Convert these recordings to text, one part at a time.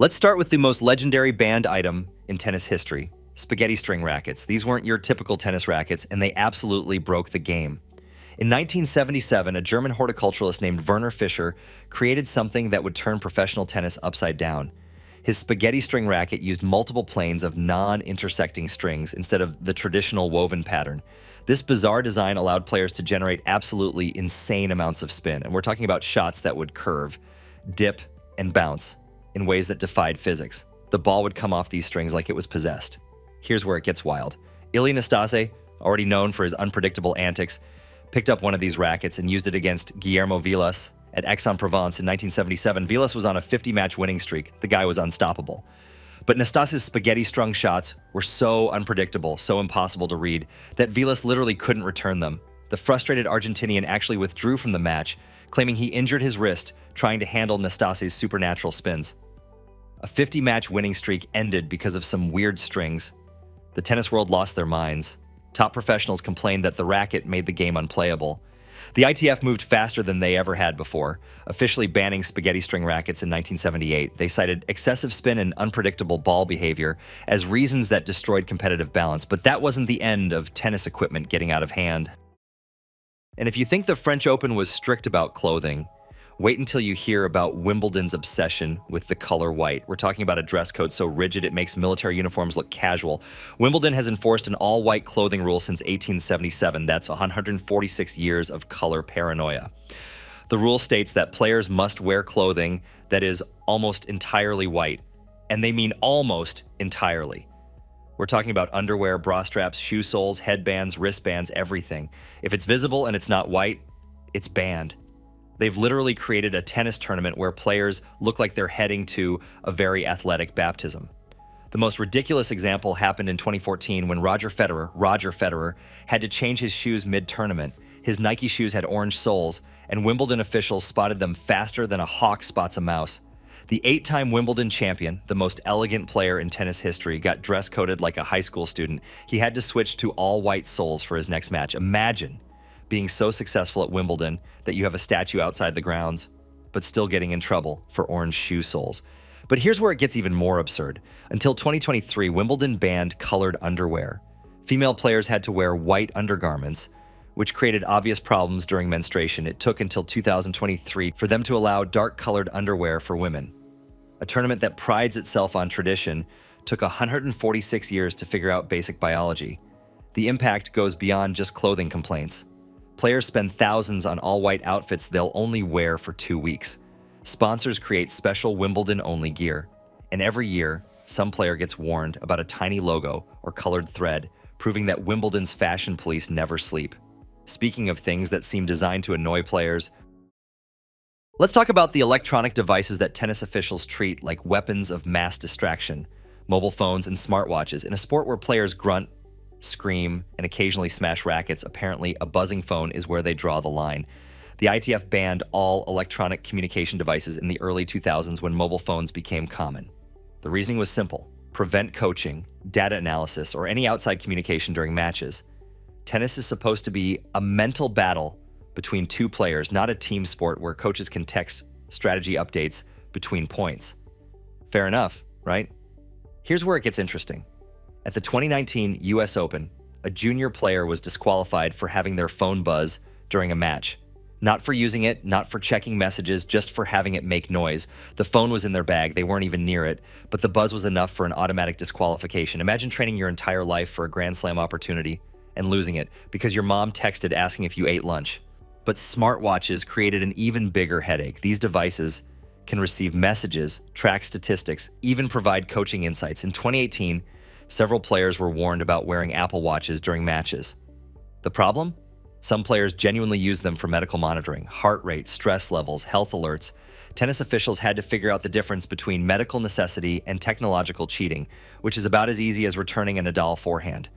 Let's start with the most legendary banned item in tennis history, spaghetti string rackets. These weren't your typical tennis rackets, and they absolutely broke the game. In 1977, a German horticulturalist named Werner Fischer created something that would turn professional tennis upside down. His spaghetti string racket used multiple planes of non-intersecting strings instead of the traditional woven pattern. This bizarre design allowed players to generate absolutely insane amounts of spin, and we're talking about shots that would curve, dip, and bounce in ways that defied physics. The ball would come off these strings like it was possessed. Here's where it gets wild. Ilie Nastase, already known for his unpredictable antics, picked up one of these rackets and used it against Guillermo Vilas at Aix-en-Provence in 1977. Vilas was on a 50-match winning streak. The guy was unstoppable. But Nastase's spaghetti-strung shots were so unpredictable, so impossible to read, that Vilas literally couldn't return them. The frustrated Argentinian actually withdrew from the match, claiming he injured his wrist trying to handle Nastase's supernatural spins. A 50-match winning streak ended because of some weird strings. The tennis world lost their minds. Top professionals complained that the racket made the game unplayable. The ITF moved faster than they ever had before, officially banning spaghetti string rackets in 1978. They cited excessive spin and unpredictable ball behavior as reasons that destroyed competitive balance, but that wasn't the end of tennis equipment getting out of hand. And if you think the French Open was strict about clothing, wait until you hear about Wimbledon's obsession with the color white. We're talking about a dress code so rigid it makes military uniforms look casual. Wimbledon has enforced an all-white clothing rule since 1877. That's 146 years of color paranoia. The rule states that players must wear clothing that is almost entirely white, and they mean almost entirely. We're talking about underwear, bra straps, shoe soles, headbands, wristbands, everything. If it's visible and it's not white, it's banned. They've literally created a tennis tournament where players look like they're heading to a very athletic baptism. The most ridiculous example happened in 2014 when Roger Federer, had to change his shoes mid-tournament. His Nike shoes had orange soles, and Wimbledon officials spotted them faster than a hawk spots a mouse. The 8-time Wimbledon champion, the most elegant player in tennis history, got dress-coded like a high school student. He had to switch to all-white soles for his next match. Imagine being so successful at Wimbledon that you have a statue outside the grounds, but still getting in trouble for orange shoe soles. But here's where it gets even more absurd. Until 2023, Wimbledon banned colored underwear. Female players had to wear white undergarments, which created obvious problems during menstruation. It took until 2023 for them to allow dark-colored underwear for women. A tournament that prides itself on tradition took 146 years to figure out basic biology. The impact goes beyond just clothing complaints. Players spend thousands on all-white outfits they'll only wear for 2 weeks. Sponsors create special Wimbledon-only gear. And every year, some player gets warned about a tiny logo or colored thread, proving that Wimbledon's fashion police never sleep. Speaking of things that seem designed to annoy players, let's talk about the electronic devices that tennis officials treat like weapons of mass distraction: mobile phones and smartwatches. In a sport where players grunt, scream, and occasionally smash rackets, apparently a buzzing phone is where they draw the line. The ITF banned all electronic communication devices in the early 2000s when mobile phones became common. The reasoning was simple: prevent coaching, data analysis, or any outside communication during matches. Tennis is supposed to be a mental battle between two players, not a team sport where coaches can text strategy updates between points. Fair enough, right? Here's where it gets interesting. At the 2019 US Open, a junior player was disqualified for having their phone buzz during a match. Not for using it, not for checking messages, just for having it make noise. The phone was in their bag, they weren't even near it, but the buzz was enough for an automatic disqualification. Imagine training your entire life for a Grand Slam opportunity and losing it because your mom texted asking if you ate lunch. But smartwatches created an even bigger headache. These devices can receive messages, track statistics, even provide coaching insights. In 2018, several players were warned about wearing Apple Watches during matches. The problem? Some players genuinely use them for medical monitoring, heart rate, stress levels, health alerts. Tennis officials had to figure out the difference between medical necessity and technological cheating, which is about as easy as returning a Nadal forehand.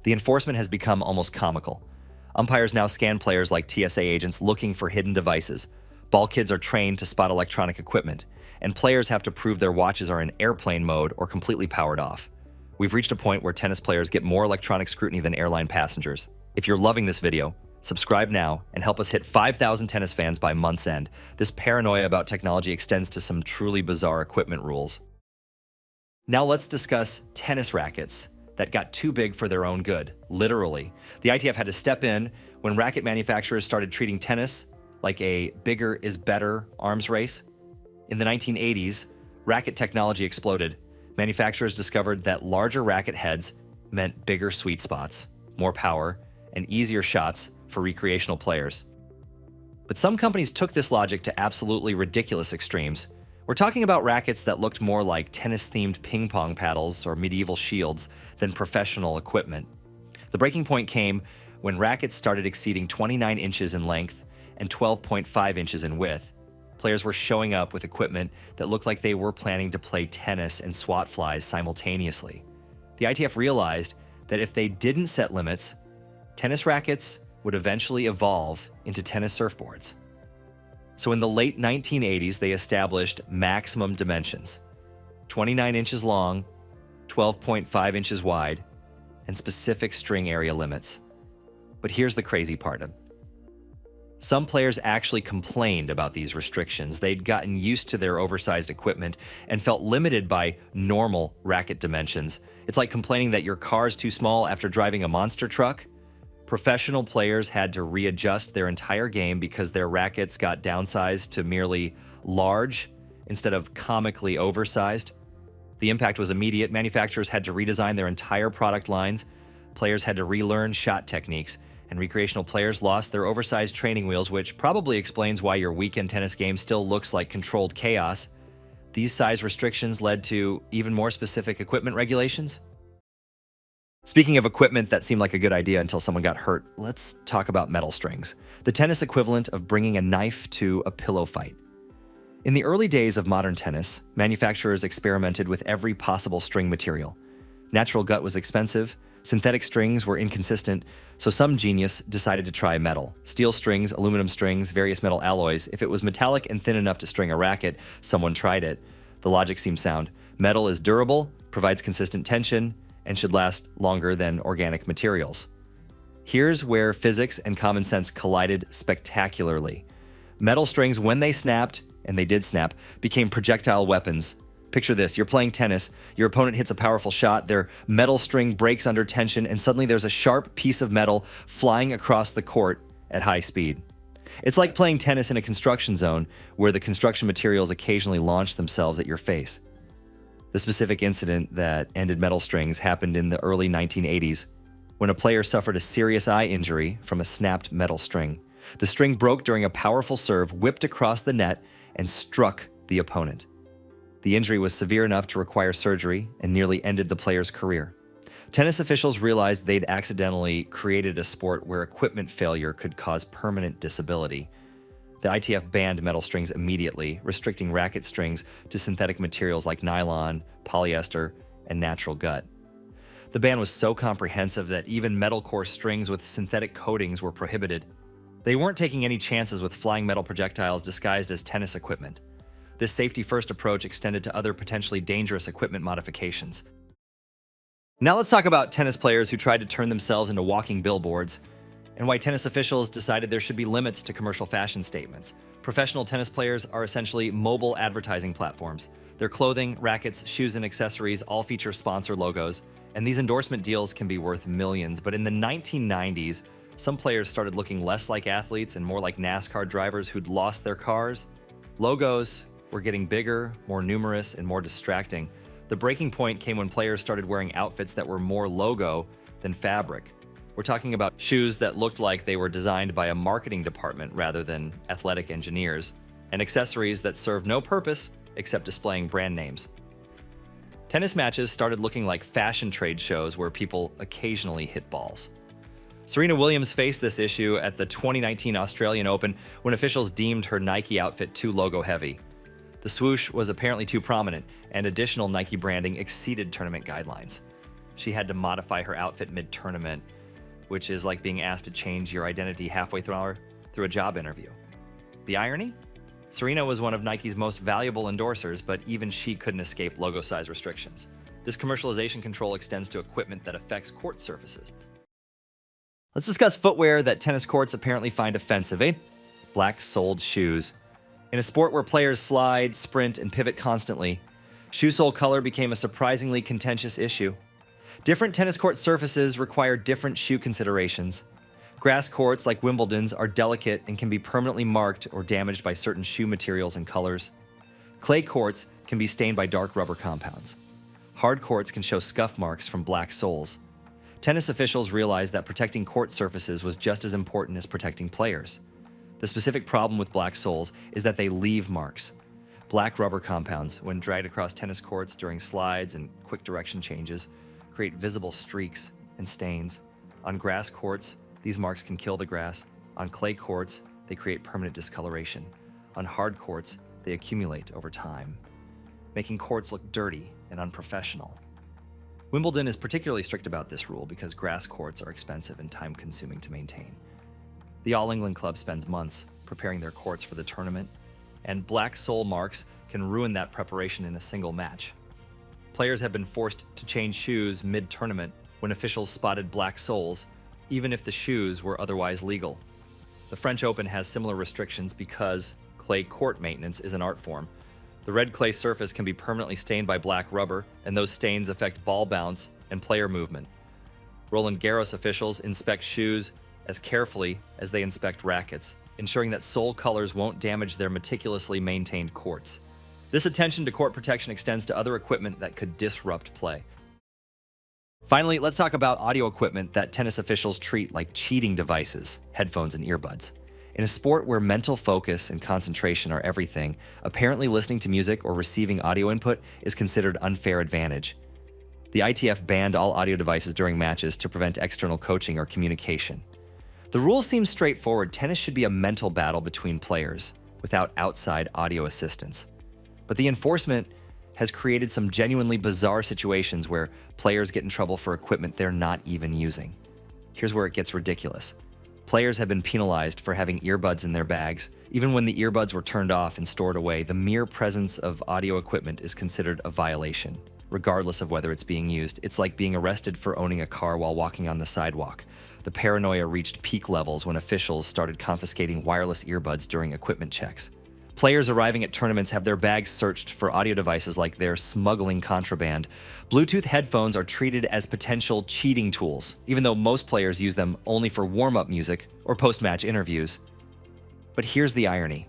The enforcement has become almost comical. Umpires now scan players like TSA agents looking for hidden devices. Ball kids are trained to spot electronic equipment, and players have to prove their watches are in airplane mode or completely powered off. We've reached a point where tennis players get more electronic scrutiny than airline passengers. If you're loving this video, subscribe now and help us hit 5,000 tennis fans by month's end. This paranoia about technology extends to some truly bizarre equipment rules. Now let's discuss tennis rackets that got too big for their own good, literally. The ITF had to step in when racket manufacturers started treating tennis like a bigger is better arms race. In the 1980s, racket technology exploded. Manufacturers discovered that larger racket heads meant bigger sweet spots, more power, and easier shots for recreational players. But some companies took this logic to absolutely ridiculous extremes. We're talking about rackets that looked more like tennis-themed ping pong paddles or medieval shields than professional equipment. The breaking point came when rackets started exceeding 29 inches in length and 12.5 inches in width. Players were showing up with equipment that looked like they were planning to play tennis and swat flies simultaneously. The ITF realized that if they didn't set limits, tennis rackets would eventually evolve into tennis surfboards. So in the late 1980s, they established maximum dimensions: 29 inches long, 12.5 inches wide, and specific string area limits. But here's the crazy part. Some players actually complained about these restrictions. They'd gotten used to their oversized equipment and felt limited by normal racket dimensions. It's like complaining that your car's too small after driving a monster truck. Professional players had to readjust their entire game because their rackets got downsized to merely large instead of comically oversized. The impact was immediate. Manufacturers had to redesign their entire product lines. Players had to relearn shot techniques, and recreational players lost their oversized training wheels, which probably explains why your weekend tennis game still looks like controlled chaos. These size restrictions led to even more specific equipment regulations. Speaking of equipment that seemed like a good idea until someone got hurt, let's talk about metal strings, the tennis equivalent of bringing a knife to a pillow fight. In the early days of modern tennis, manufacturers experimented with every possible string material. Natural gut was expensive, synthetic strings were inconsistent, so some genius decided to try metal. Steel strings, aluminum strings, various metal alloys. If it was metallic and thin enough to string a racket, someone tried it. The logic seemed sound. Metal is durable, provides consistent tension, and should last longer than organic materials. Here's where physics and common sense collided spectacularly. Metal strings, when they snapped, and they did snap, became projectile weapons. Picture this: you're playing tennis, your opponent hits a powerful shot, their metal string breaks under tension, and suddenly there's a sharp piece of metal flying across the court at high speed. It's like playing tennis in a construction zone where the construction materials occasionally launch themselves at your face. The specific incident that ended metal strings happened in the early 1980s when a player suffered a serious eye injury from a snapped metal string. The string broke during a powerful serve, whipped across the net, and struck the opponent. The injury was severe enough to require surgery and nearly ended the player's career. Tennis officials realized they'd accidentally created a sport where equipment failure could cause permanent disability. The ITF banned metal strings immediately, restricting racket strings to synthetic materials like nylon, polyester, and natural gut. The ban was so comprehensive that even metal core strings with synthetic coatings were prohibited. They weren't taking any chances with flying metal projectiles disguised as tennis equipment. This safety-first approach extended to other potentially dangerous equipment modifications. Now let's talk about tennis players who tried to turn themselves into walking billboards, and why tennis officials decided there should be limits to commercial fashion statements. Professional tennis players are essentially mobile advertising platforms. Their clothing, rackets, shoes, and accessories all feature sponsor logos, and these endorsement deals can be worth millions. But in the 1990s, some players started looking less like athletes and more like NASCAR drivers who'd lost their cars. Logos were getting bigger, more numerous, and more distracting. The breaking point came when players started wearing outfits that were more logo than fabric. We're talking about shoes that looked like they were designed by a marketing department rather than athletic engineers, and accessories that served no purpose except displaying brand names. Tennis matches started looking like fashion trade shows where people occasionally hit balls. Serena Williams faced this issue at the 2019 Australian Open when officials deemed her Nike outfit too logo-heavy. The swoosh was apparently too prominent, and additional Nike branding exceeded tournament guidelines. She had to modify her outfit mid-tournament, which is like being asked to change your identity halfway through a job interview. The irony? Serena was one of Nike's most valuable endorsers, but even she couldn't escape logo size restrictions. This commercialization control extends to equipment that affects court surfaces. Let's discuss footwear that tennis courts apparently find offensive, eh? Black-soled shoes. In a sport where players slide, sprint, and pivot constantly, Shoe sole color became a surprisingly contentious issue. Different tennis court surfaces require different shoe considerations. Grass courts, like Wimbledon's, are delicate and can be permanently marked or damaged by certain shoe materials and colors. Clay courts can be stained by dark rubber compounds. Hard courts can show scuff marks from black soles. Tennis officials realized that protecting court surfaces was just as important as protecting players. The specific problem with black soles is that they leave marks. Black rubber compounds, when dragged across tennis courts during slides and quick direction changes, create visible streaks and stains. On grass courts, these marks can kill the grass. On clay courts, they create permanent discoloration. On hard courts, they accumulate over time, making courts look dirty and unprofessional. Wimbledon is particularly strict about this rule because grass courts are expensive and time-consuming to maintain. The All England Club spends months preparing their courts for the tournament, and black sole marks can ruin that preparation in a single match. Players have been forced to change shoes mid-tournament when officials spotted black soles, even if the shoes were otherwise legal. The French Open has similar restrictions because clay court maintenance is an art form. The red clay surface can be permanently stained by black rubber, and those stains affect ball bounce and player movement. Roland Garros officials inspect shoes as carefully as they inspect rackets, ensuring that sole colors won't damage their meticulously maintained courts. This attention to court protection extends to other equipment that could disrupt play. Finally, let's talk about audio equipment that tennis officials treat like cheating devices, headphones and earbuds. In a sport where mental focus and concentration are everything, apparently listening to music or receiving audio input is considered unfair advantage. The ITF banned all audio devices during matches to prevent external coaching or communication. The rule seems straightforward. Tennis should be a mental battle between players, without outside audio assistance. But the enforcement has created some genuinely bizarre situations where players get in trouble for equipment they're not even using. Here's where it gets ridiculous. Players have been penalized for having earbuds in their bags. Even when the earbuds were turned off and stored away, the mere presence of audio equipment is considered a violation, regardless of whether it's being used. It's like being arrested for owning a car while walking on the sidewalk. The paranoia reached peak levels when officials started confiscating wireless earbuds during equipment checks. Players arriving at tournaments have their bags searched for audio devices like they're smuggling contraband. Bluetooth headphones are treated as potential cheating tools, even though most players use them only for warm-up music or post-match interviews. But here's the irony.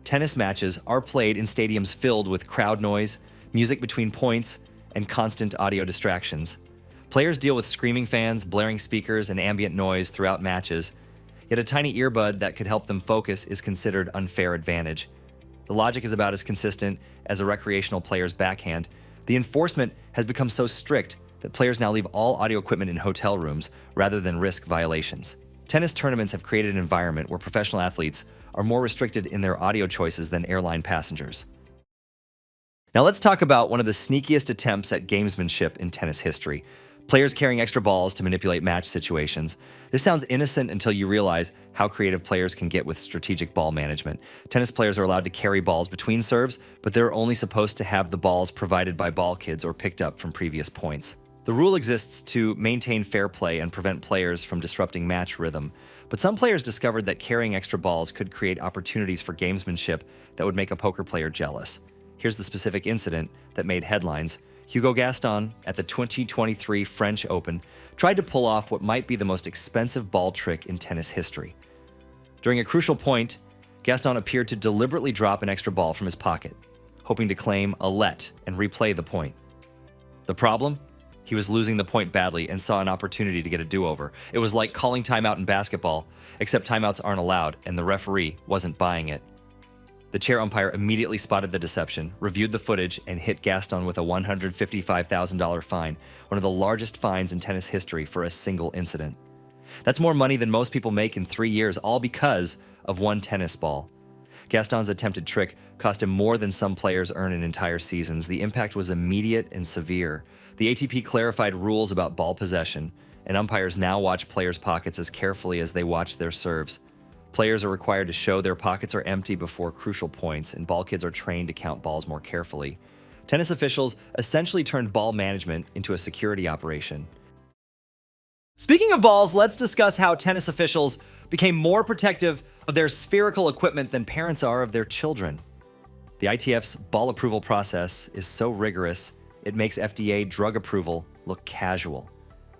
Tennis matches are played in stadiums filled with crowd noise, music between points, and constant audio distractions. Players deal with screaming fans, blaring speakers, and ambient noise throughout matches. Yet a tiny earbud that could help them focus is considered unfair advantage. The logic is about as consistent as a recreational player's backhand. The enforcement has become so strict that players now leave all audio equipment in hotel rooms rather than risk violations. Tennis tournaments have created an environment where professional athletes are more restricted in their audio choices than airline passengers. Now let's talk about one of the sneakiest attempts at gamesmanship in tennis history. Players carrying extra balls to manipulate match situations. This sounds innocent until you realize how creative players can get with strategic ball management. Tennis players are allowed to carry balls between serves, but they're only supposed to have the balls provided by ball kids or picked up from previous points. The rule exists to maintain fair play and prevent players from disrupting match rhythm, but some players discovered that carrying extra balls could create opportunities for gamesmanship that would make a poker player jealous. Here's the specific incident that made headlines. Hugo Gaston, at the 2023 French Open, tried to pull off what might be the most expensive ball trick in tennis history. During a crucial point, Gaston appeared to deliberately drop an extra ball from his pocket, hoping to claim a let and replay the point. The problem? He was losing the point badly and saw an opportunity to get a do-over. It was like calling timeout in basketball, except timeouts aren't allowed and the referee wasn't buying it. The chair umpire immediately spotted the deception, reviewed the footage, and hit Gaston with a $155,000 fine, one of the largest fines in tennis history for a single incident. That's more money than most people make in 3 years, all because of one tennis ball. Gaston's attempted trick cost him more than some players earn in entire seasons. The impact was immediate and severe. The ATP clarified rules about ball possession, and umpires now watch players' pockets as carefully as they watch their serves. Players are required to show their pockets are empty before crucial points, and ball kids are trained to count balls more carefully. Tennis officials essentially turned ball management into a security operation. Speaking of balls, let's discuss how tennis officials became more protective of their spherical equipment than parents are of their children. The ITF's ball approval process is so rigorous, it makes FDA drug approval look casual.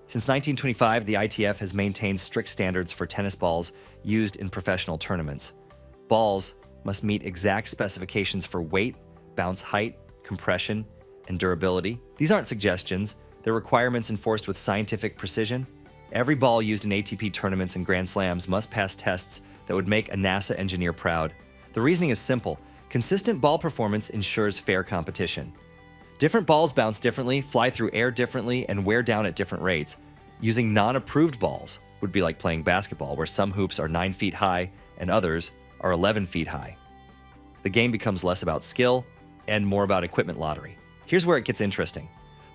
Since 1925, the ITF has maintained strict standards for tennis balls used in professional tournaments. Balls must meet exact specifications for weight, bounce height, compression, and durability. These aren't suggestions, they're requirements enforced with scientific precision. Every ball used in ATP tournaments and Grand Slams must pass tests that would make a NASA engineer proud. The reasoning is simple. Consistent ball performance ensures fair competition. Different balls bounce differently, fly through air differently, and wear down at different rates. Using non-approved balls would be like playing basketball, where some hoops are 9 feet high and others are 11 feet high. The game becomes less about skill and more about equipment lottery. Here's where it gets interesting.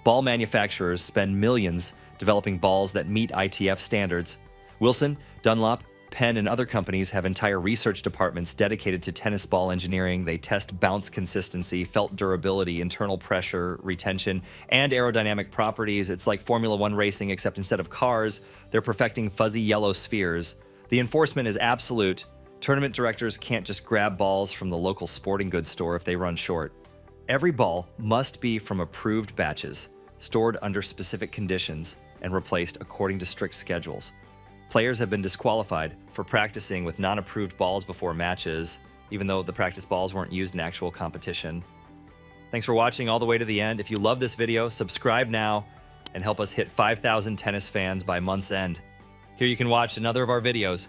Ball manufacturers spend millions developing balls that meet ITF standards. Wilson, Dunlop, Penn, and other companies have entire research departments dedicated to tennis ball engineering. They test bounce consistency, felt durability, internal pressure, retention, and aerodynamic properties. It's like Formula One racing, except instead of cars, they're perfecting fuzzy yellow spheres. The enforcement is absolute. Tournament directors can't just grab balls from the local sporting goods store if they run short. Every ball must be from approved batches, stored under specific conditions, and replaced according to strict schedules. Players have been disqualified for practicing with non-approved balls before matches, even though the practice balls weren't used in actual competition. Thanks for watching all the way to the end. If you love this video, subscribe now and help us hit 5,000 tennis fans by month's end. Here you can watch another of our videos.